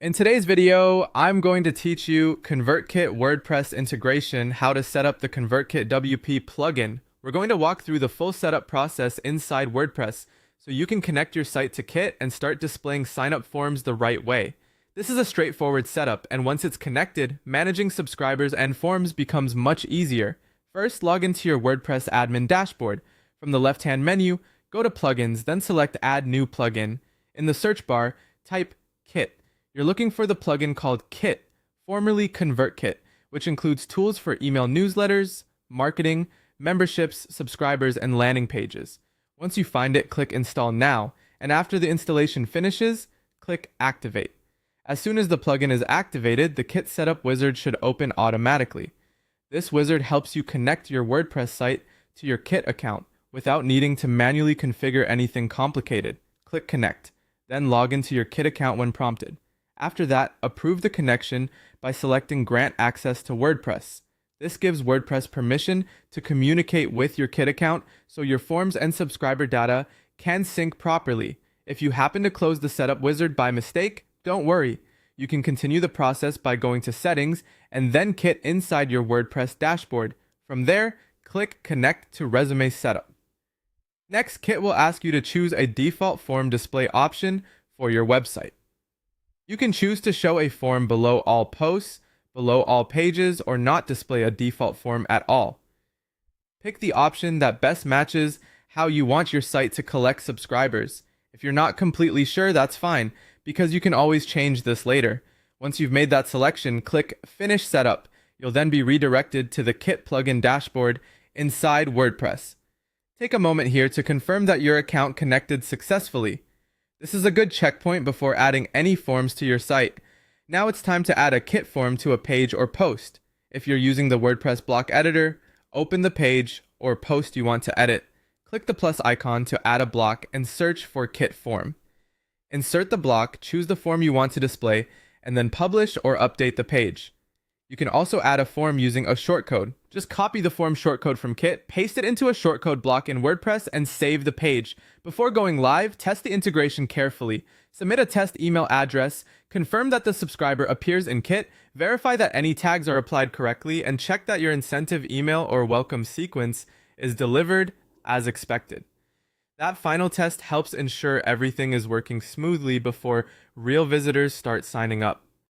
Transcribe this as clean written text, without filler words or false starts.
In today's video, I'm going to teach you ConvertKit WordPress integration, how to set up the ConvertKit WP plugin. We're going to walk through the full setup process inside WordPress so you can connect your site to Kit and start displaying sign-up forms the right way. This is a straightforward setup, and once it's connected, managing subscribers and forms becomes much easier. First, log into your WordPress admin dashboard. From the left-hand menu, go to Plugins, then select Add New Plugin. In the search bar, type Kit. You're looking for the plugin called Kit, formerly ConvertKit, which includes tools for email newsletters, marketing, memberships, subscribers, and landing pages. Once you find it, click Install Now, and after the installation finishes, click Activate. As soon as the plugin is activated, the Kit Setup wizard should open automatically. This wizard helps you connect your WordPress site to your Kit account without needing to manually configure anything complicated. Click Connect, then log into your Kit account when prompted. After that, approve the connection by selecting Grant Access to WordPress. This gives WordPress permission to communicate with your Kit account so your forms and subscriber data can sync properly. If you happen to close the setup wizard by mistake, don't worry. You can continue the process by going to Settings and then Kit inside your WordPress dashboard. From there, click Connect to Resume Setup. Next, Kit will ask you to choose a default form display option for your website. You can choose to show a form below all posts, below all pages, or not display a default form at all. Pick the option that best matches how you want your site to collect subscribers. If you're not completely sure, that's fine, because you can always change this later. Once you've made that selection, click Finish Setup. You'll then be redirected to the Kit plugin dashboard inside WordPress. Take a moment here to confirm that your account connected successfully. This is a good checkpoint before adding any forms to your site. Now it's time to add a Kit form to a page or post. If you're using the WordPress block editor, open the page or post you want to edit. Click the plus icon to add a block and search for Kit form. Insert the block, choose the form you want to display, and then publish or update the page. You can also add a form using a shortcode. Just copy the form shortcode from Kit, paste it into a shortcode block in WordPress, and save the page. Before going live, test the integration carefully. Submit a test email address, confirm that the subscriber appears in Kit, verify that any tags are applied correctly, and check that your incentive email or welcome sequence is delivered as expected. That final test helps ensure everything is working smoothly before real visitors start signing up.